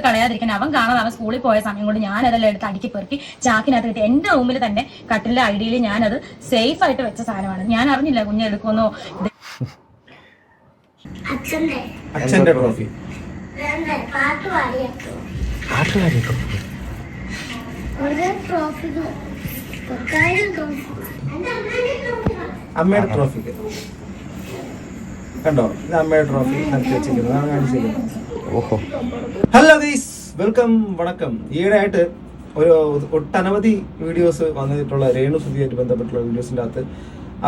കളയാതിരിക്കാൻ അവൻ കാണാതെ അവൻ സ്കൂളിൽ പോയ സമയം കൊണ്ട് ഞാനതെല്ലാം എടുത്ത് അടുക്കി പെറുക്കി ചാക്കിനകത്ത് കിട്ടി. എന്റെ റൂമിൽ തന്നെ കട്ടിലെ ഐഡിയയിൽ ഞാനത് സേഫ് ആയിട്ട് വെച്ച സാധനമാണ്. ഞാൻ അറിഞ്ഞില്ല കുഞ്ഞെടുക്കുമെന്നോ. അച്ഛന്റെ ട്രോഫി. അമ്മയുടെ ട്രോഫി കണ്ടോ? ഇത് അമ്മയുടെ ട്രോഫി നടത്തി വെച്ചിരിക്കുന്നത് കാണിച്ചിരിക്കുന്നത്. ഓഹോ, ഹലോ ഗൈസ്, വെൽക്കം, വണക്കം. ഈയിടെയായിട്ട് ഒരു ഒട്ടനവധി വീഡിയോസ് വന്നിട്ടുള്ള രേണു സുധിയായിട്ട് ബന്ധപ്പെട്ടുള്ള വീഡിയോസിൻ്റെ അകത്ത്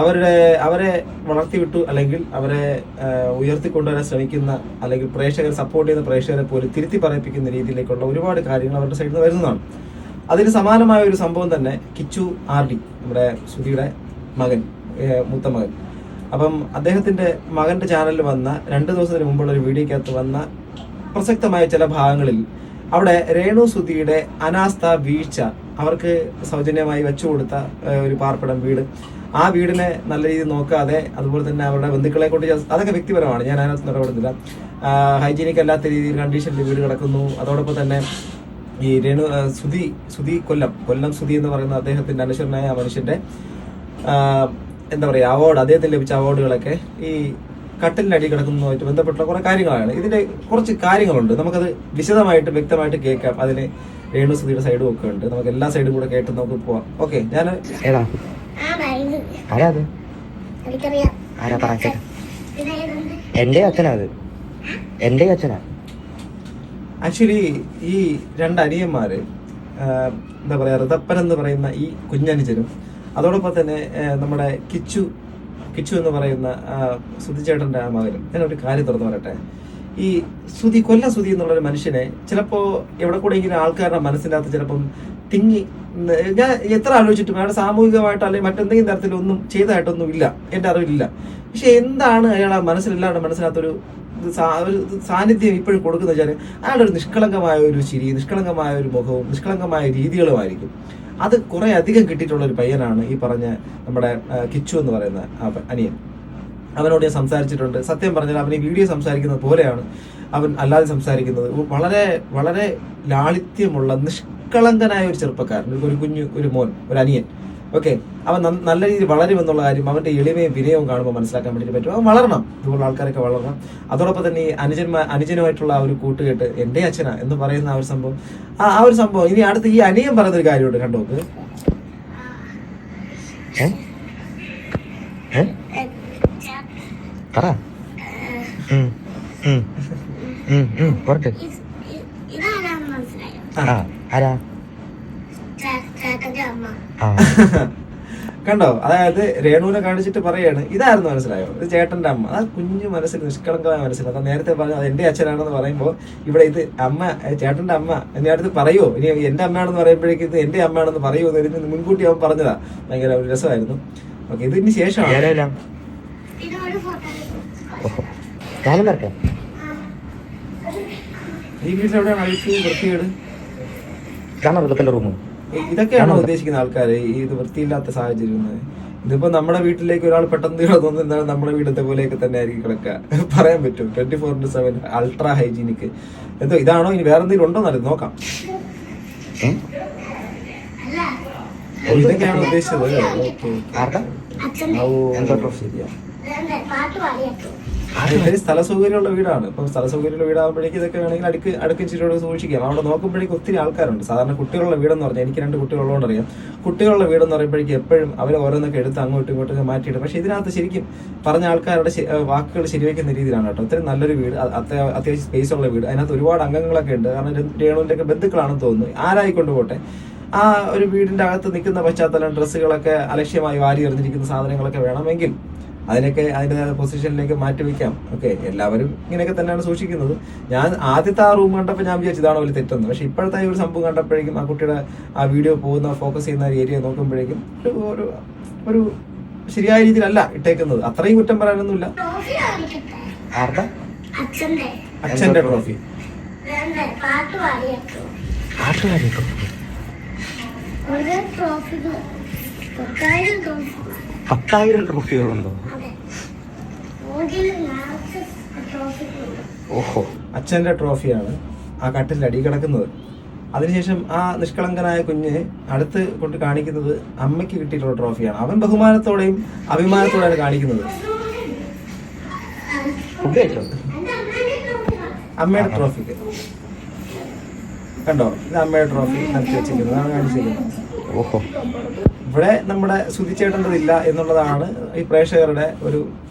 അവരെ വളർത്തിവിട്ടു അല്ലെങ്കിൽ അവരെ ഉയർത്തിക്കൊണ്ടുവരാൻ ശ്രമിക്കുന്ന അല്ലെങ്കിൽ പ്രേക്ഷകർ സപ്പോർട്ട് ചെയ്യുന്ന പ്രേക്ഷകരെ പോലും തിരുത്തി പറയിപ്പിക്കുന്ന രീതിയിലേക്കുള്ള ഒരുപാട് കാര്യങ്ങൾ അവരുടെ സൈഡിൽ നിന്ന് വരുന്നതാണ്. അതിന് സമാനമായ ഒരു സംഭവം തന്നെ കിച്ചു RD, നമ്മുടെ സുധിയുടെ മകൻ, മൂത്ത മകൻ. അപ്പം അദ്ദേഹത്തിന്റെ മകന്റെ ചാനലിൽ വന്ന 2 ദിവസത്തിന് മുമ്പുള്ള ഒരു വീഡിയോക്കകത്ത് വന്ന പ്രസക്തമായ ചില ഭാഗങ്ങളിൽ അവിടെ രേണു സുധിയുടെ അനാസ്ഥ, വീഴ്ച, അവർക്ക് സൗജന്യമായി വെച്ചു കൊടുത്ത ഒരു പാർപ്പിടം വീട്, ആ വീടിനെ നല്ല രീതിയിൽ നോക്കാതെ, അതുപോലെ തന്നെ അവരുടെ ബന്ധുക്കളെ കൊണ്ട് അതൊക്കെ വ്യക്തിപരമാണ്, ഞാൻ അതിനകത്ത് ഇടപെടുന്നില്ല. ഹൈജീനിക് അല്ലാത്ത രീതിയിൽ കണ്ടീഷനിൽ വീട് കിടക്കുന്നു. അതോടൊപ്പം തന്നെ ഈ രേണു സുധി കൊല്ലം സുധി എന്ന് പറയുന്ന അദ്ദേഹത്തിന്റെ അനുസരണമായ ആ മനുഷ്യന്റെ എന്താ പറയുക അവാർഡ്, അദ്ദേഹത്തിന് ലഭിച്ച അവാർഡുകളൊക്കെ ഈ കട്ടിലിനടി കിടക്കുന്നതുമായിട്ട് ബന്ധപ്പെട്ട കുറെ കാര്യങ്ങളാണ്. ഇതിന്റെ കുറച്ച് കാര്യങ്ങളുണ്ട്, നമുക്കത് വിശദമായിട്ട് വ്യക്തമായിട്ട് കേൾക്കാം. അതിന് രേണു സുധിയുടെ സൈഡും ഒക്കെ ഉണ്ട്, നമുക്ക് എല്ലാ സൈഡും കൂടെ കേട്ട് നമുക്ക് പോവാം. ഓക്കെ, ഞാൻ എന്റെ അച്ഛനാ. ആക്ച്വലി ഈ 2 അനിയന്മാര്, എന്താ പറയാ, ഋതപ്പൻ എന്ന് പറയുന്ന ഈ കുഞ്ഞനുജനും അതോടൊപ്പം തന്നെ നമ്മുടെ കിച്ചു എന്ന് പറയുന്ന സുധി ചേട്ടന്റെ ആ മകനും. ഞാൻ ഒരു കാര്യം തുറന്നു പറയട്ടെ. ഈ കൊല്ലം സുധി എന്നുള്ളൊരു മനുഷ്യനെ ചിലപ്പോ എവിടെ കൂടെ ഇങ്ങനെ ആൾക്കാരുടെ മനസ്സിൻ്റെ അകത്ത് ചിലപ്പം ഞാൻ എത്ര ആലോചിച്ചിട്ടും അയാൾ സാമൂഹികമായിട്ട് അല്ലെങ്കിൽ മറ്റെന്തെങ്കിലും തരത്തിലൊന്നും ചെയ്തതായിട്ടൊന്നും ഇല്ല, എന്റെ അറിവിലില്ല. പക്ഷെ എന്താണ് അയാൾ ആ മനസ്സിലെല്ലാവരുടെ മനസ്സിനകത്തൊരു സാന്നിധ്യം ഇപ്പോഴും കൊടുക്കുന്ന വെച്ചാൽ അയാളുടെ ഒരു നിഷ്കളങ്കമായ ഒരു ചിരി, നിഷ്കളങ്കമായ ഒരു മുഖവും നിഷ്കളങ്കമായ രീതികളുമായിരിക്കും. അത് കുറെ അധികം കിട്ടിയിട്ടുള്ള ഒരു പയ്യനാണ് ഈ പറഞ്ഞ നമ്മുടെ കിച്ചു എന്ന് പറയുന്ന അനിയൻ. അവനോട് ഞാൻ സംസാരിച്ചിട്ടുണ്ട്. സത്യം പറഞ്ഞാൽ അവൻ ഈ വീഡിയോ സംസാരിക്കുന്നത് പോലെയാണ് അവൻ അല്ലാതെ സംസാരിക്കുന്നത്. വളരെ വളരെ ലാളിത്യമുള്ള നിഷ്കളങ്കനായ ഒരു ചെറുപ്പക്കാരൻ, ഒരു മോൻ, ഒരു അനിയൻ. ഓക്കെ, അവൻ നല്ല രീതിയിൽ വളരുമെന്നുള്ള കാര്യം അവന്റെ എളിമയും വിനയവും കാണുമ്പോൾ മനസ്സിലാക്കാൻ വേണ്ടി പറ്റും. അവൻ വളരണം, ഇതുപോലുള്ള ആൾക്കാരൊക്കെ വളരണം. അതോടൊപ്പം തന്നെ ഈ അനുജനുമായിട്ടുള്ള ആ ഒരു കൂട്ടുകെട്ട്, എന്റെ അച്ഛനാ എന്ന് പറയുന്ന ആ ഒരു സംഭവം, ആ ഒരു സംഭവം. ഇനി അടുത്ത് ഈ അനിയൻ പറയുന്നൊരു കാര്യമുണ്ട്, കണ്ടോക്ക്. കണ്ടോ? അതായത് രേണുവിനെ കാണിച്ചിട്ട് പറയാണ്, ഇതായിരുന്നു മനസ്സിലായോ, ഇത് ചേട്ടന്റെ അമ്മ. ആ കുഞ്ഞു മനസ്സിൽ, നിഷ്കളങ്കമായ മനസ്സിൽ. അത് നേരത്തെ പറഞ്ഞു അത് എന്റെ അച്ഛനാണെന്ന് പറയുമ്പോൾ ഇവിടെ ഇത് അമ്മ, ചേട്ടന്റെ അമ്മ എന്നെ അടുത്ത് പറയുമോ, ഇനി എന്റെ അമ്മയാണെന്ന് പറയുമ്പോഴേക്കും ഇത് എന്റെ അമ്മയാണെന്ന് പറയുമോ എന്ന് മുൻകൂട്ടി അവൻ പറഞ്ഞതാ. ഭയങ്കര ഒരു രസമായിരുന്നു. ഓക്കെ, ഇതിന് ശേഷമാണ് ഈ വീട്ടിലെവിടെയാണ് അഴുക്ക്, വൃത്തികേട്, ഇതൊക്കെയാണോ ഉദ്ദേശിക്കുന്ന ആൾക്കാര്? ഈ ഇത് വൃത്തിയില്ലാത്ത സാഹചര്യം. ഇതിപ്പോ നമ്മുടെ വീട്ടിലേക്ക് ഒരാൾ പെട്ടെന്ന് തോന്നുന്നത് നമ്മുടെ വീടത്തെ പോലെയൊക്കെ തന്നെ ആയിരിക്കും കിടക്കുക. പറയാൻ പറ്റും. 24/7 അൾട്രാ ഹൈജീനിക്. എന്തോ ഇതാണോ, ഇനി വേറെ എന്തെങ്കിലും ഉണ്ടോ എന്നറിയാം, നോക്കാം. ഇതൊക്കെയാണോ ഉദ്ദേശിച്ചത്? ശരിയാ. സ്ഥല സൗകര്യമുള്ള വീടാണ്. ഇപ്പൊ സ്ഥല സൗകര്യമുള്ള വീടാകുമ്പോഴേക്കും ഇതൊക്കെ വേണമെങ്കിൽ അടുക്കിച്ചിട്ടോട് സൂക്ഷിക്കാം. അവിടെ നോക്കുമ്പോഴേക്കും ഒത്തിരി ആൾക്കാരുണ്ട്. സാധാരണ കുട്ടികളുള്ള വീടെന്ന് പറഞ്ഞാൽ, എനിക്ക് 2 കുട്ടികളുള്ളതുകൊണ്ട് അറിയാം, കുട്ടികളുള്ള വീടെന്ന് പറയുമ്പോഴേക്കും എപ്പോഴും അവർ ഓരോന്നൊക്കെ എടുത്ത് അങ്ങോട്ടും ഇങ്ങോട്ടും മാറ്റിയിട്ട്, പക്ഷെ ഇതിനകത്ത് ശരിക്കും പറഞ്ഞ ആൾക്കാരുടെ വാക്കുകൾ ശരിവെക്കുന്ന രീതിയിലാണ് കേട്ടോ. ഇത്രയും നല്ലൊരു വീട്, അത്യാവശ്യം സ്പേസ് ഉള്ള വീട്, അതിനകത്ത് ഒരുപാട് അംഗങ്ങളൊക്കെ ഉണ്ട്. കാരണം രേണുവിന്റെ ഒക്കെ ബന്ധുക്കളാണെന്ന് തോന്നുന്നു, ആരായിക്കൊണ്ട് പോട്ടെ. ആ ഒരു വീടിന്റെ അകത്ത് നിൽക്കുന്ന പശ്ചാത്തലം, ഡ്രസ്സുകളൊക്കെ അലക്ഷ്യമായി വാരി എറിഞ്ഞിരിക്കുന്ന സാധനങ്ങളൊക്കെ വേണമെങ്കിൽ അതിനൊക്കെ അതിൻ്റെതായ പൊസിഷനിലേക്ക് മാറ്റി വെക്കാം. ഓക്കെ, എല്ലാവരും ഇങ്ങനെയൊക്കെ തന്നെയാണ് സൂക്ഷിക്കുന്നത്. ഞാൻ ആദ്യത്തെ ആ റൂം കണ്ടപ്പോൾ ഞാൻ വിചാരിച്ചു ഇതാണോ വലിയ തെറ്റെന്ന്. പക്ഷെ ഇപ്പോഴത്തെ ഒരു സംഭവം കണ്ടപ്പോഴേക്കും, ആ കുട്ടിയുടെ ആ വീഡിയോ ഫോക്കസ് ചെയ്യുന്ന ഏരിയ നോക്കുമ്പോഴേക്കും ഒരു ശരിയായ രീതിയിലല്ല ഇട്ടേക്കുന്നത്. അത്രയും കുറ്റം പറയാനൊന്നുമില്ല. അച്ഛന്റെ ട്രോഫി. 10,000 ട്രോഫികളുണ്ടോ? ഓഹോ, അച്ഛന്റെ ട്രോഫിയാണ്. ആ കട്ടിലിൻ്റെ അടി കിടക്കുന്നത്. അതിനുശേഷം ആ നിഷ്കളങ്കനായ കുഞ്ഞ് അടുത്ത് കൊണ്ട് കാണിക്കുന്നത് അമ്മയ്ക്ക് കിട്ടിയിട്ടുള്ള ട്രോഫിയാണ്. അവൻ ബഹുമാനത്തോടെയും അഭിമാനത്തോടെയാണ് കാണിക്കുന്നത്. അമ്മയുടെ ട്രോഫിക്ക് കണ്ടോ, ഇത് അമ്മയുടെ ട്രോഫി നടത്തി വെച്ചിരിക്കുന്നത്, അതാണ് കാണിച്ചിരിക്കുന്നത്. ഓഹോ, ഇവിടെ നമ്മുടെ സുധിച്ചേട്ടേണ്ടതില്ല എന്നുള്ളതാണ് ഈ പ്രേക്ഷകരുടെ ഒരു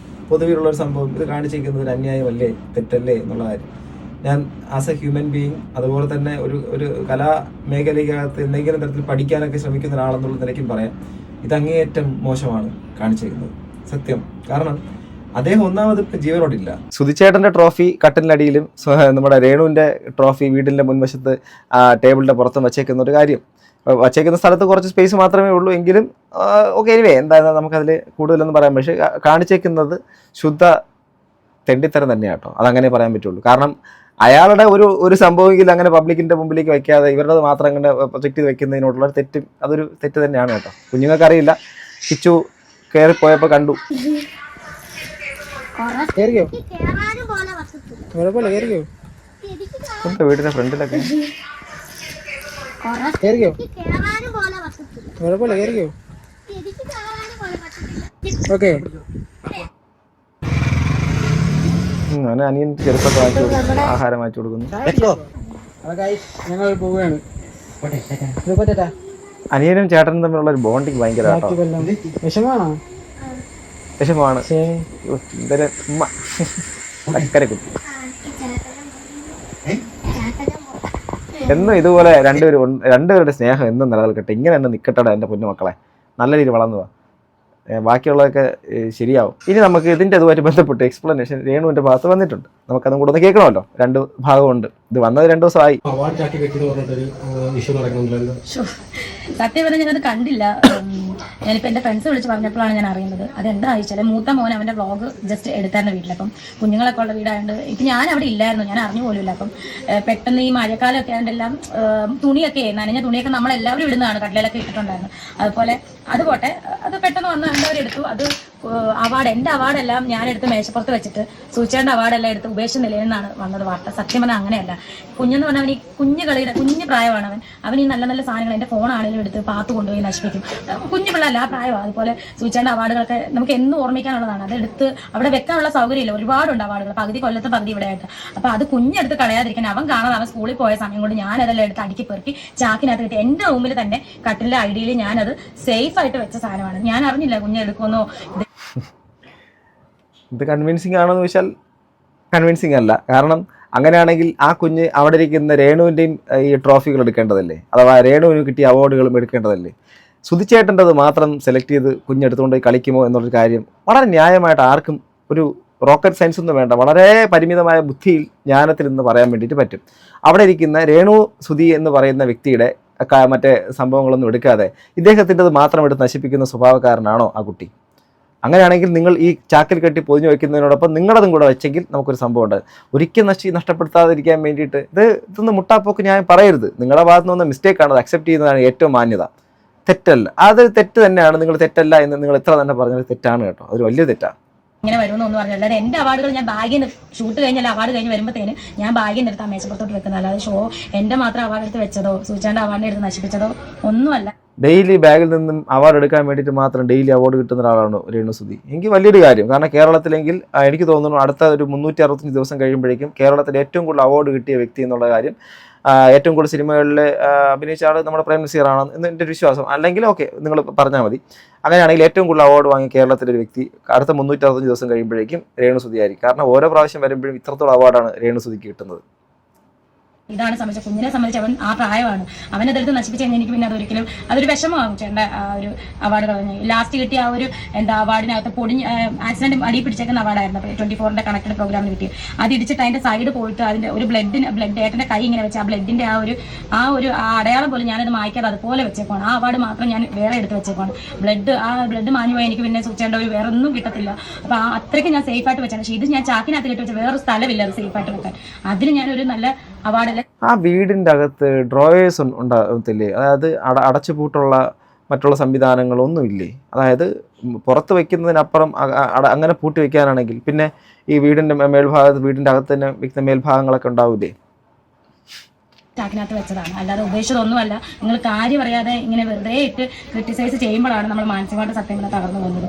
പൊതുവിലുള്ള ഒരു സംഭവം. ഇത് കാണിച്ചിരിക്കുന്നത് ഒരു അന്യായമല്ലേ, തെറ്റല്ലേ എന്നുള്ള കാര്യം. ഞാൻ ആസ് എ ഹ്യൂമൻ ബീയിങ്, അതുപോലെ തന്നെ ഒരു കലാ മേഖലയ്ക്കകത്ത് എന്തെങ്കിലും തരത്തിൽ പഠിക്കാനൊക്കെ ശ്രമിക്കുന്ന ഒരാളെന്നുള്ള നിലയ്ക്കും പറയാം, ഇത് അങ്ങേയറ്റം മോശമാണ് കാണിച്ചിരിക്കുന്നത്, സത്യം. കാരണം അദ്ദേഹം ഒന്നാമത് ഇപ്പം ജീവനോടില്ല. സുധിച്ചേട്ടൻ്റെ ട്രോഫി കട്ടിലിനടിയിലും നമ്മുടെ രേണുവിൻ്റെ ട്രോഫി വീടിൻ്റെ മുൻവശത്ത് ടേബിളിൻ്റെ പുറത്തും വച്ചേക്കുന്ന ഒരു കാര്യം. വച്ചേക്കുന്ന സ്ഥലത്ത് കുറച്ച് സ്പേസ് മാത്രമേ ഉള്ളൂ എങ്കിലും ഓക്കെ, എനിവേ എന്തായാലും നമുക്കതിൽ കൂടുതലൊന്നും പറയാൻ. പക്ഷേ കാണിച്ചേക്കുന്നത് ശുദ്ധ തെണ്ടിത്തരം തന്നെയാണ് കേട്ടോ, അതങ്ങനെ പറയാൻ പറ്റുള്ളൂ. കാരണം അയാളുടെ ഒരു സംഭവമെങ്കിലും അങ്ങനെ പബ്ലിക്കിൻ്റെ മുമ്പിലേക്ക് വയ്ക്കാതെ ഇവരുടെ മാത്രം അങ്ങനെ പ്രൊജക്റ്റ് ചെയ്ത് വെക്കുന്നതിനോടുള്ള തെറ്റും അതൊരു തെറ്റ് തന്നെയാണ് കേട്ടോ. കുഞ്ഞുങ്ങൾക്ക് അറിയില്ല, കിച്ചു കയറിപ്പോയപ്പോൾ കണ്ടു. വീടിന്റെ ഫ്രണ്ടിലൊക്കെ അനിയൻ ചെറുപ്പത്തെ വാങ്ങിച്ചു കൊടുക്കുന്നു, ആഹാരം വാങ്ങിച്ചു കൊടുക്കുന്നു. അനിയനും ചേട്ടനും തമ്മിലുള്ള ഒരു ബോണ്ടിങ് ഭയങ്കര വിഷമമാണ്. അക്കരെ കുത്തി എന്നും ഇതുപോലെ രണ്ടുപേരുടെ സ്നേഹം എന്നും നിലനിൽക്കട്ടെ. ഇങ്ങനെ തന്നെ നിൽക്കട്ടെ എൻ്റെ പൊന്നുമക്കളെ, നല്ല രീതിയിൽ വളർന്നു പോവാ. ബാക്കിയുള്ളതൊക്കെ ശരിയാവും. ഇനി നമുക്ക് ഇതിൻ്റെ അതുമായിട്ട് ബന്ധപ്പെട്ട് എക്സ്പ്ലനേഷൻ രേണുവിൻ്റെ ഭാഗത്ത് വന്നിട്ടുണ്ട്, നമുക്കതും കൂടെ ഒന്ന് കേൾക്കണമല്ലോ. 2 ഭാഗമുണ്ട്. ഇത് വന്നത് 2 ദിവസമായി. സത്യം പറഞ്ഞാൽ ഞാനത് കണ്ടില്ല. ഞാനിപ്പോൾ എൻ്റെ ഫ്രണ്ട്സ് വിളിച്ച് പറഞ്ഞപ്പോഴാണ് ഞാൻ അറിയുന്നത്. അതെന്താ വെച്ചാൽ മൂത്ത മോൻ അവൻ്റെ വ്ളോഗ് ജസ്റ്റ് എടുത്തായിരുന്നു വീട്ടിൽ. അപ്പം കുഞ്ഞുങ്ങളൊക്കെ ഉള്ള വീടായതുകൊണ്ട് ഇപ്പം ഞാൻ അവിടെ ഇല്ലായിരുന്നു, ഞാൻ അറിഞ്ഞു പോലുമില്ല. അപ്പം പെട്ടെന്ന് ഈ മഴക്കാലമൊക്കെ ആയതുകൊണ്ടെല്ലാം തുണിയൊക്കെ നനഞ്ഞ തുണിയൊക്കെ നമ്മളെല്ലാവരും ഇടുന്നതാണ്, കടലിലൊക്കെ ഇട്ടിട്ടുണ്ടായിരുന്നു. അതുപോലെ അത് പോട്ടെ, അത് പെട്ടെന്ന് വന്ന് എല്ലാവരും അത് അവാർഡ്, എൻ്റെ അവാർഡെല്ലാം ഞാനെടുത്ത് മേശപ്പുറത്ത് വെച്ചിട്ട് സൂചിച്ചേണ്ട അവാർഡെല്ലാം എടുത്ത് ഉപേക്ഷിച്ച നിലയിൽ നിന്നാണ് വന്നത് വാർത്ത. സത്യം പറഞ്ഞാൽ അങ്ങനെയല്ല. കുഞ്ഞെന്ന് പറഞ്ഞാൽ അവൻ ഈ കുഞ്ഞു പ്രായമാണ്. അവൻ ഈ നല്ല നല്ല സാധനങ്ങൾ എൻ്റെ ഫോണാണെങ്കിലും എടുത്ത് പാത്ത് കൊണ്ടുപോയി നശിപ്പിക്കും. കുഞ്ഞു പിള്ളേരല്ല, ആ പ്രായമാണ്. അതുപോലെ സൂചിച്ചേണ്ട അവാർഡുകളൊക്കെ നമുക്ക് എന്നും ഓർമ്മിക്കാനുള്ളതാണ്. അതെടുത്ത് അവിടെ വെക്കാനുള്ള സൗകര്യമില്ല, ഒരുപാടുണ്ട് അവാർഡുകൾ, പകുതി കൊല്ലത്ത് പകുതി ഇവിടെ ആയിട്ട്. അപ്പോൾ അത് കുഞ്ഞെടുത്ത് കളയാതിരിക്കാൻ അവൻ കാണാതെ അവൻ സ്കൂളിൽ പോയ സമയം കൊണ്ട് ഞാനതെല്ലാം എടുത്ത് അടുക്കി പെറുക്കി ചാക്കിനകത്ത് കിട്ടി എൻ്റെ റൂമിൽ തന്നെ കട്ടിലിൻ്റെ ഐഡിയയിൽ ഞാനത് സേഫായിട്ട് വെച്ച സാധനമാണ്. ഞാൻ അറിഞ്ഞില്ല കുഞ്ഞെടുക്കുമെന്നോ. ഇത് കൺവിൻസിങ് ആണോ എന്ന് ചോദിച്ചാൽ കൺവിൻസിങ് അല്ല. കാരണം അങ്ങനെയാണെങ്കിൽ ആ കുഞ്ഞ് അവിടെ ഇരിക്കുന്ന രേണുവിൻ്റെയും ഈ ട്രോഫികൾ എടുക്കേണ്ടതല്ലേ, അഥവാ രേണുവിന് കിട്ടിയ അവാർഡുകളും എടുക്കേണ്ടതല്ലേ. സുധിച്ചേട്ടൻ്റെത് മാത്രം സെലക്ട് ചെയ്ത് കുഞ്ഞെടുത്തുകൊണ്ട് കളിക്കുമോ എന്നുള്ളൊരു കാര്യം വളരെ ന്യായമായിട്ട് ആർക്കും ഒരു റോക്കറ്റ് സയൻസ് ഒന്നും വേണ്ട, വളരെ പരിമിതമായ ബുദ്ധിയിൽ ജ്ഞാനത്തിൽ നിന്ന് പറയാൻ വേണ്ടിയിട്ട് പറ്റും. അവിടെ ഇരിക്കുന്ന രേണു സുധി എന്ന് പറയുന്ന വ്യക്തിയുടെ മറ്റേ സംഭവങ്ങളൊന്നും എടുക്കാതെ ഇദ്ദേഹത്തിൻ്റെത് മാത്രം എടുത്ത് നശിപ്പിക്കുന്ന സ്വഭാവക്കാരനാണോ ആ കുട്ടി? അങ്ങനെയാണെങ്കിൽ നിങ്ങൾ ഈ ചാക്കിൽ കെട്ടി പൊതിഞ്ഞു വയ്ക്കുന്നതിനോടൊപ്പം നിങ്ങളതും കൂടെ വെച്ചെങ്കിൽ നമുക്കൊരു സംഭവമുണ്ട്. ഒരിക്കലും നഷ്ടപ്പെടുത്താതിരിക്കാൻ വേണ്ടിയിട്ട് ഇതൊന്നും മുട്ടാപ്പോക്ക് ഞാൻ പറയരുത്. നിങ്ങളുടെ ഭാഗത്ത് നിന്ന് മിസ്റ്റേക്കാണ്, അത് അക്സെപ്റ്റ് ചെയ്യുന്നതാണ് ഏറ്റവും മാന്യത. തെറ്റല്ല, അത് തെറ്റ് തന്നെയാണ്. നിങ്ങൾ തെറ്റല്ല എന്ന് നിങ്ങൾ എത്ര തന്നെ പറഞ്ഞാൽ തെറ്റാണ് കേട്ടോ, അതൊരു വലിയ തെറ്റാണ്. ഇങ്ങനെ വരുമെന്നൊന്നും പറഞ്ഞില്ല. അല്ലാതെ എൻ്റെ അവാർഡുകൾ ഞാൻ ബാഗിൽ നിന്ന് ഷൂട്ട് കഴിഞ്ഞാൽ അവാർഡ് കഴിഞ്ഞ് വരുമ്പോഴത്തേന് ഞാൻ ബാഗിൽ നിന്ന് എടുത്ത് ആ മേശപ്പുറത്തോട്ട് വെക്കുന്നത്, അല്ലാതെ എൻ്റെ മാത്രം അവാർഡ് എടുത്ത് വെച്ചതോ സൂചിച്ചേണ്ട അവാർഡിനെ എടുത്ത് നശിപ്പിച്ചതോ ഒന്നുമല്ല. ഡെയിലി ബാഗിൽ നിന്നും അവാർഡ് എടുക്കാൻ വേണ്ടിയിട്ട് മാത്രം ഡെയിലി അവാർഡ് കിട്ടുന്ന ഒരാളാണ് രേണു സുധി. എനിക്ക് വലിയൊരു കാര്യം. കാരണം കേരളത്തിലെങ്കിൽ എനിക്ക് തോന്നുന്നു അടുത്ത ഒരു 365 ദിവസം കഴിയുമ്പോഴേക്കും കേരളത്തിൽ ഏറ്റവും കൂടുതൽ അവാർഡ് കിട്ടിയ വ്യക്തി എന്നുള്ള കാര്യം, ഏറ്റവും കൂടുതൽ സിനിമകളിൽ അഭിനയിച്ച ആൾ നമ്മുടെ പ്രേം നസീറാണ് എന്ന് എൻ്റെ ഒരു വിശ്വാസം. അല്ലെങ്കിൽ ഓക്കെ, നിങ്ങൾ പറഞ്ഞാൽ മതി. അങ്ങനെയാണെങ്കിൽ ഏറ്റവും കൂടുതൽ അവാർഡ് വാങ്ങിയ കേരളത്തിലൊരു വ്യക്തി അടുത്ത 365 ദിവസം കഴിയുമ്പോഴേക്കും രേണു സുധി ആയിരിക്കും. കാരണം ഓരോ പ്രാവശ്യം വരുമ്പോഴും ഇത്രത്തോളം അവാർഡാണ് രേണു സുധിക്ക് കിട്ടുന്നത്. ഇതാണ് സംബന്ധിച്ച കുഞ്ഞിനെ സംബന്ധിച്ച് അവൻ ആ പ്രായമാണ്. അവനതെടുത്ത് നശിപ്പിച്ച് കഴിഞ്ഞാൽ എനിക്ക് പിന്നെ അതൊരിക്കലും അതൊരു വിഷമമാകും. ചേട്ടൻ്റെ ആ ഒരു അവാർഡ് കളഞ്ഞു. ലാസ്റ്റ് കിട്ടിയ ആ ഒരു അവാർഡിനകത്ത് ആക്സിഡന്റ് അടി പിടിച്ചേക്കുന്ന അവാർഡായിരുന്നു. 24ന്റെ കണക്റ്റഡ് പ്രോഗ്രാമിന് കിട്ടി. അത് ഇടിച്ചിട്ട് അതിന്റെ സൈഡ് പോയിട്ട് അതിന്റെ ഒരു ബ്ലഡ് ഏട്ടന്റെ കൈ ഇങ്ങനെ വെച്ച് ആ ബ്ലഡിന്റെ ആ ഒരു അടയാളം പോലും ഞാനത് മായ്ക്കാതെ അതുപോലെ വെച്ചേക്കാണ്. ആ അവാർഡ് മാത്രം ഞാൻ വേറെ എടുത്ത് വെച്ചേക്കാണ്. ബ്ലഡ് മാഞ്ഞു പോയാൽ എനിക്ക് പിന്നെ സൂചിച്ചേണ്ട ഒരു വേറെ ഒന്നും കിട്ടത്തില്ല. അപ്പൊ അത്രയ്ക്ക് ഞാൻ സേഫായിട്ട് വെച്ചാണ്. പക്ഷേ ഇത് ഞാൻ ചാക്കിനകത്ത് കെട്ടി വെച്ച വേറൊരു സ്ഥലമില്ല അത് സേഫായിട്ട് വെക്കാൻ. അതിന് ഞാനൊരു നല്ല അവാർഡ്. ആ വീടിൻ്റെ അകത്ത് ഡ്രോയേഴ്സ് ഉണ്ടാകത്തില്ലേ? അതായത് അടച്ചുപൂട്ടുള്ള മറ്റുള്ള സംവിധാനങ്ങളൊന്നും ഇല്ലേ? അതായത് പുറത്ത് വയ്ക്കുന്നതിനപ്പുറം അങ്ങനെ പൂട്ടി വയ്ക്കാനാണെങ്കിൽ പിന്നെ ഈ വീടിൻ്റെ മേൽഭാഗത്ത് വീടിൻ്റെ അകത്ത് തന്നെ വയ്ക്കുന്ന മേൽഭാഗങ്ങളൊക്കെ ഉണ്ടാവില്ലേ? ചാക്കിനകത്ത് വെച്ചതാണ്, അല്ലാതെ ഉപേക്ഷിച്ചതൊന്നുമല്ല. നിങ്ങൾ കാര്യം അറിയാതെ ഇങ്ങനെ വെറുതെ ഇട്ട് ക്രിട്ടിസൈസ് ചെയ്യുമ്പോഴാണ് നമ്മൾ മാനസികമായിട്ട് സത്യം പറഞ്ഞാൽ തകർന്നു പോകുന്നത്.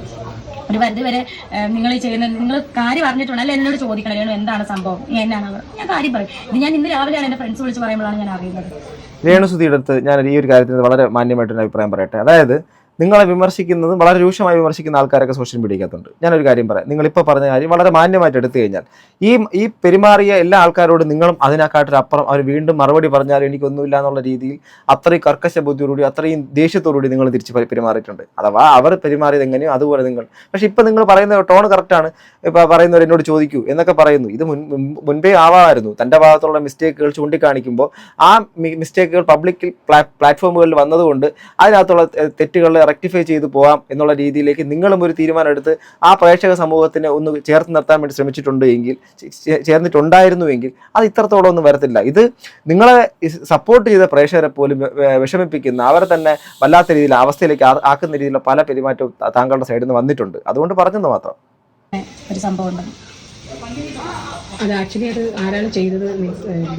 ഒരു പരിധി വരെ നിങ്ങൾ ഈ ചെയ്യുന്നത്, നിങ്ങൾ കാര്യം അറിഞ്ഞിട്ടുണ്ട് അല്ല, എന്നോട് ചോദിക്കണം എന്താണ് സംഭവം, എന്നാണ് ഞാൻ കാര്യം പറയും. ഇത് ഞാൻ ഇന്ന് രാവിലെയാണ് എൻ്റെ ഫ്രണ്ട്സ് വിളിച്ച് പറയുമ്പോഴാണ് ഞാൻ അറിയുന്നത്. രേണുസുധിയുടെ അടുത്ത് ഞാൻ ഈ ഒരു കാര്യത്തിന് വളരെ മാന്യമായിട്ടൊരു അഭിപ്രായം പറയട്ടെ. അതായത് നിങ്ങളെ വിമർശിക്കുന്നതും വളരെ രൂക്ഷമായി വിമർശിക്കുന്ന ആൾക്കാരൊക്കെ സോഷ്യൽ മീഡിയക്കകത്തുണ്ട്. ഞാനൊരു കാര്യം പറയാം, നിങ്ങളിപ്പോൾ പറഞ്ഞ കാര്യം വളരെ മാന്യമായിട്ട് എടുത്തു കഴിഞ്ഞാൽ ഈ പെരുമാറിയ എല്ലാ ആൾക്കാരോടും നിങ്ങളും അതിനെക്കാട്ടിലപ്പുറം അവർ വീണ്ടും മറുപടി പറഞ്ഞാൽ എനിക്കൊന്നുമില്ല എന്നുള്ള രീതിയിൽ അത്രയും കർക്കശ ബുദ്ധിയോടുകൂടി അത്രയും ദേഷ്യത്തോടുകൂടി നിങ്ങൾ തിരിച്ച് പെരുമാറിയിട്ടുണ്ട്. അഥവാ അവർ പെരുമാറിയത് എങ്ങനെയോ അതുപോലെ നിങ്ങൾ. പക്ഷെ ഇപ്പം നിങ്ങൾ പറയുന്ന ടോൺ കറക്റ്റാണ്. ഇപ്പോൾ പറയുന്നവർ എന്നോട് ചോദിക്കൂ എന്നൊക്കെ പറയുന്നു. ഇത് മുൻപേ ആവാമായിരുന്നു. തൻ്റെ ഭാഗത്തുള്ള മിസ്റ്റേക്കുകൾ ചൂണ്ടിക്കാണിക്കുമ്പോൾ ആ മിസ്റ്റേക്കുകൾ പബ്ലിക് പ്ലാറ്റ്ഫോമുകളിൽ വന്നതുകൊണ്ട് അതിനകത്തുള്ള തെറ്റുകൾ റെക്ടിഫൈ ചെയ്ത് പോകാം എന്നുള്ള രീതിയിലേക്ക് നിങ്ങളും ഒരു തീരുമാനം എടുത്ത് ആ പ്രേക്ഷക സമൂഹത്തിനെ ഒന്ന് ചേർത്ത് നിർത്താൻ വേണ്ടി ചേർന്നിട്ടുണ്ടായിരുന്നുവെങ്കിൽ അത് ഇത്രത്തോളം ഒന്നും വരത്തില്ല. ഇത് നിങ്ങളെ സപ്പോർട്ട് ചെയ്ത പ്രേക്ഷകരെ പോലും വിഷമിപ്പിക്കുന്ന, അവരെ തന്നെ വല്ലാത്ത രീതിയിൽ അവസ്ഥയിലേക്ക് ആക്കുന്ന രീതിയിലുള്ള പല പെരുമാറ്റവും താങ്കളുടെ സൈഡിൽ നിന്ന് വന്നിട്ടുണ്ട്. അതുകൊണ്ട് പറഞ്ഞെന്ന് മാത്രം. ഒരു സംഭവം ഉണ്ട്. അത് ആക്ച്വലി അത് ആരാണ് ചെയ്തത്?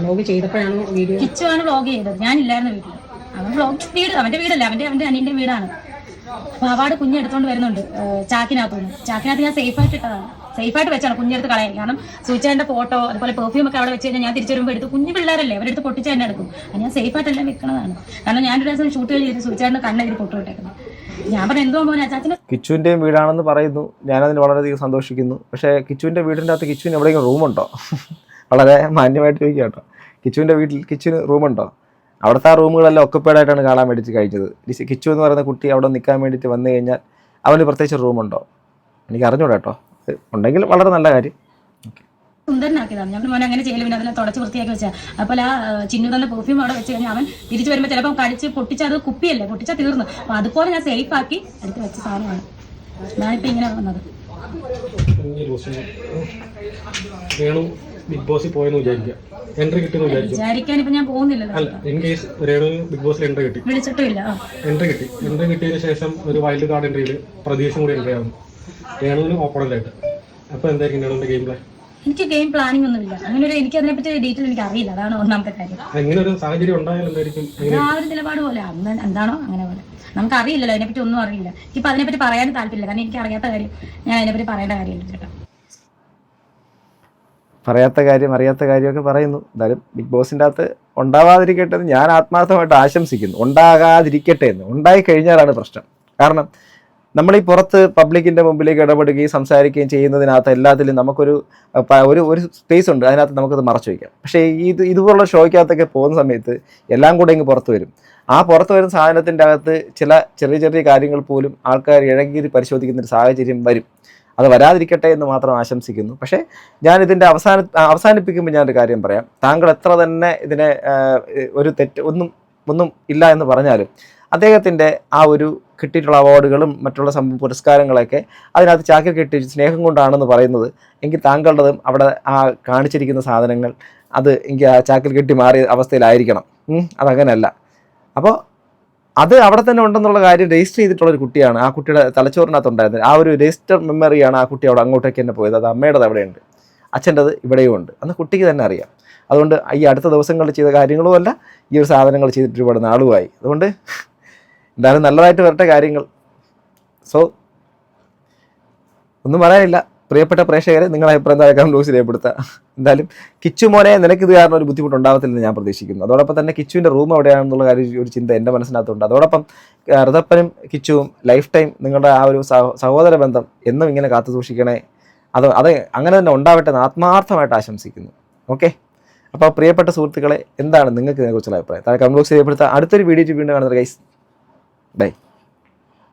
Blog ചെയ്തപ്പോഴാണോ video? കിച്ചു ആണ് വ്ലോഗ് ചെയ്തത്, ഞാനില്ലായിരുന്നു വീട്ടിൽ. അവൻ വീട് അവന്റെ വീടല്ല, അവന്റെ അനിയന്റെ വീടാണ്. അപ്പൊ അവാർഡ് കുഞ്ഞെടുത്തോണ്ട് വരുന്നുണ്ട് ചാക്കിനകത്ത് ഞാൻ സേഫായിട്ട് ഇട്ടതാണ്, സേഫായിട്ട് വെച്ചാണ് കുഞ്ഞെടുത്ത് കളയാൻ. കാരണം സൂചിച്ചാന്റെ ഫോട്ടോ അതുപോലെ പെർഫ്യൂം ഒക്കെ അവിടെ വെച്ച് കഴിഞ്ഞാൽ ഞാൻ തിരിച്ചു വരുമ്പോൾ എടുത്ത്, കുഞ്ഞു പിള്ളേരല്ലേ അവരെടുത്ത് പൊട്ടിച്ച് തന്നെ എടുക്കും. അത് ഞാൻ സേഫായിട്ടെല്ലാം വെക്കണതാണ്. കാരണം ഞാനൊരു ദിവസം ഷൂട്ട് കഴിഞ്ഞ് സൂചിച്ചാന്റെ കണ്ണെതിരി പൊട്ടു വിട്ടേക്കുന്നത്. ഞാൻ പറഞ്ഞ എന്തോ മോനെ അച്ചാച്ചന് കിച്ചുവിൻ്റെയും വീടാണെന്ന് പറയുന്നു. ഞാനതിന് വളരെയധികം സന്തോഷിക്കുന്നു. പക്ഷേ കിച്ചുവിൻ്റെ വീടിൻ്റെ അകത്ത് കിച്ചുവിന് എവിടെയെങ്കിലും റൂമുണ്ടോ? വളരെ മാന്യമായിട്ട് ചോദിക്കുക കേട്ടോ. കിച്ചുവിൻ്റെ വീട്ടിൽ കിച്ചുവിന് റൂമുണ്ടോ? അവിടുത്തെ ആ റൂമുകളെല്ലാം ഒക്കുപ്പേഡ് ആയിട്ടാണ് കാണാൻ വേണ്ടിയിട്ട് കഴിച്ചത്. കിച്ചു എന്ന് പറയുന്ന കുട്ടി അവിടെ നിൽക്കാൻ വേണ്ടിയിട്ട് വന്നു കഴിഞ്ഞാൽ അവന് പ്രത്യേകിച്ച് റൂമുണ്ടോ? എനിക്ക് അറിഞ്ഞൂടാ കേട്ടോ. ഉണ്ടെങ്കിൽ വളരെ നല്ല കാര്യം. സുന്ദരനാക്കിയതാണ്. ഞാൻ മോനെ അങ്ങനെ ചെയ്യലും, പിന്നെ അതിനെ തുടച്ച് വൃത്തിയാക്കി വെച്ചാൽ. അപ്പോൾ ആ ചിന്നു തന്നെ പെർഫ്യൂം അവിടെ വെച്ച് കഴിഞ്ഞാൽ അവൻ തിരിച്ചു വരുമ്പോൾ ചിലപ്പോൾ കഴിച്ച് പൊട്ടിച്ച്, അത് കുപ്പിയല്ലേ പൊട്ടിച്ചാൽ തീർന്നു. അപ്പോൾ അതുപോലെ ഞാൻ സേഫ് ആക്കി എടുത്ത് വെച്ച സാധനമാണ്. ഞാനിപ്പോൾ ഇങ്ങനെ വന്നത്. ബിഗ് ബോസിൽ പോയെന്ന് വിചാരിക്കുക, എൻട്രി കിട്ടിയെന്ന് വിചാരിക്കാൻ ഇപ്പൊ ഞാൻ പോകുന്നില്ലല്ലോ. അല്ല, ഇൻ കേസ് രേണു ബിഗ് ബോസിൽ എൻട്രി കിട്ടി, വിളിച്ചിട്ടില്ല. എൻട്രി കിട്ടിയതിന് ശേഷം ഒരു വൈൽഡ് കാർഡ് എൻട്രിയിൽ പ്രതീക്ഷയും കൂടി എൻട്രി ആവുന്നു രേണുവിന് ഓപ്പണന്റ് ആയിട്ട്. അപ്പൊ എന്തായിരിക്കും രേണുവിന്റെ ഗെയിം പ്ലാൻ? എനിക്ക് ഗെയിം പ്ലാനിംഗ് ഒന്നുമില്ല. അങ്ങനെ ഒരു എനിക്ക് അതിനെപ്പറ്റി ഡീറ്റെയിൽ എനിക്ക് അറിയില്ല. അതാണ് ഒന്നാമത്തെ കാര്യം. അങ്ങനെ ഒരു സാഹചര്യം ഉണ്ടായാൽ എന്തായിരിക്കും? ആ ഒരു നിലപാട് പോലെ അന്ന് എന്താണോ അങ്ങനെ പോലെ. നമുക്ക് അറിയില്ലല്ലോ, അതിനെപ്പറ്റി ഒന്നും അറിയില്ല. ഇപ്പൊ അതിനെപ്പറ്റി പറയാൻ താല്പര്യമില്ല. കാരണം എനിക്ക് അറിയാത്ത കാര്യം ഞാൻ അതിനെപ്പറ്റി പറയേണ്ട കാര്യമില്ല ചേട്ടാ. പറയാത്ത കാര്യം അറിയാത്ത കാര്യമൊക്കെ പറയുന്നു. എന്തായാലും ബിഗ് ബോസിൻ്റെ അകത്ത് ഉണ്ടാവാതിരിക്കട്ടെ എന്ന് ഞാൻ ആത്മാർത്ഥമായിട്ട് ആശംസിക്കുന്നു. ഉണ്ടാകാതിരിക്കട്ടെ എന്ന്. ഉണ്ടായി കഴിഞ്ഞാലാണ് പ്രശ്നം. കാരണം നമ്മൾ ഈ പുറത്ത് പബ്ലിക്കിൻ്റെ മുമ്പിലേക്ക് ഇടപെടുകയും സംസാരിക്കുകയും ചെയ്യുന്നതിനകത്ത് എല്ലാത്തിലും നമുക്കൊരു ഒരു സ്പേസ് ഉണ്ട്, അതിനകത്ത് നമുക്കത് മറച്ചു വയ്ക്കാം. പക്ഷേ ഇതുപോലുള്ള ഷോയ്ക്കകത്തൊക്കെ പോകുന്ന സമയത്ത് എല്ലാം കൂടെ ഇങ്ങ് പുറത്ത് വരും. ആ പുറത്ത് വരുന്ന സാധനത്തിൻ്റെ അകത്ത് ചില ചെറിയ ചെറിയ കാര്യങ്ങൾ പോലും ആൾക്കാർ ഇഴകി പരിശോധിക്കുന്നൊരു സാഹചര്യം വരും. അത് വരാതിരിക്കട്ടെ എന്ന് മാത്രം ആശംസിക്കുന്നു. പക്ഷേ ഞാനിതിൻ്റെ അവസാനിപ്പിക്കുമ്പോൾ ഞാനൊരു കാര്യം പറയാം. താങ്കൾ എത്ര തന്നെ ഇതിനെ ഒരു തെറ്റ് ഒന്നും ഇല്ല എന്ന് പറഞ്ഞാലും അദ്ദേഹത്തിൻ്റെ ആ ഒരു കിട്ടിയിട്ടുള്ള അവാർഡുകളും മറ്റുള്ള പുരസ്കാരങ്ങളൊക്കെ അതിനകത്ത് ചാക്കിൽ കെട്ടി സ്നേഹം കൊണ്ടാണെന്ന് പറയുന്നത് എങ്കിൽ താങ്കളുടേതും അവിടെ ആ കാണിച്ചിരിക്കുന്ന സാധനങ്ങൾ അത് എനിക്ക് ആ ചാക്കിൽ കെട്ടി മാറിയ അവസ്ഥയിലായിരിക്കണം. അതങ്ങനെയല്ല. അപ്പോൾ അത് അവിടെ തന്നെ ഉണ്ടെന്നുള്ള കാര്യം രജിസ്റ്റർ ചെയ്തിട്ടുള്ളൊരു കുട്ടിയാണ്. ആ കുട്ടിയുടെ തലച്ചോറിനകത്തുണ്ടായിരുന്നത് ആ ഒരു രജിസ്റ്റർ മെമ്മറിയാണ് ആ കുട്ടി അവിടെ അങ്ങോട്ടേക്ക് തന്നെ പോയത്. അത് അമ്മയുടേത് അവിടെയുണ്ട്, അച്ഛൻ്റെത് ഇവിടെയും ഉണ്ട്. അന്ന് കുട്ടിക്ക് തന്നെ അറിയാം. അതുകൊണ്ട് ഈ അടുത്ത ദിവസങ്ങളിൽ ചെയ്ത കാര്യങ്ങളും അല്ല, ഈ ഒരു സാധനങ്ങൾ ചെയ്തിട്ട് ഒരുപാട് നാളുമായി. അതുകൊണ്ട് എന്തായാലും നല്ലതായിട്ട് വരട്ടെ കാര്യങ്ങൾ. സോ ഒന്നും പറയാനില്ല. പ്രിയപ്പെട്ട പ്രേക്ഷകരെ, നിങ്ങളുടെ അഭിപ്രായം താഴെ കമന്റ് ബോക്സിൽ രേഖപ്പെടുത്തുക. എന്തായാലും കിച്ചു മോനെ നിനക്ക് ഇത് കാരണം ഒരു ബുദ്ധിമുട്ടുണ്ടാകത്തില്ലെന്ന് ഞാൻ പ്രതീക്ഷിക്കുന്നു. അതോടൊപ്പം തന്നെ കിച്ചുവിൻ്റെ റൂം എവിടെയാണെന്നുള്ള കാര്യം ഒരു ചിന്ത എൻ്റെ മനസ്സിനകത്തുണ്ട്. അതോടൊപ്പം ഋതപ്പനും കിച്ചുവും ലൈഫ് ടൈം നിങ്ങളുടെ ആ ഒരു സഹോദര ബന്ധം എന്നും ഇങ്ങനെ കാത്തു സൂക്ഷിക്കണേ. അത് അങ്ങനെ തന്നെ ഉണ്ടാവട്ടെ എന്ന് ആത്മാർത്ഥമായിട്ട് ആശംസിക്കുന്നു. ഓക്കെ, അപ്പോൾ പ്രിയപ്പെട്ട സുഹൃത്തുക്കളെ, എന്താണ് നിങ്ങൾക്ക് ഇതിനെക്കുറിച്ചുള്ള അഭിപ്രായം താഴെ കമന്റ് ബോക്സിൽ രേഖപ്പെടുത്തുക. അടുത്തൊരു വീഡിയോ വീണ്ടും കാണുന്നത് ഗൈസ്. ബൈ.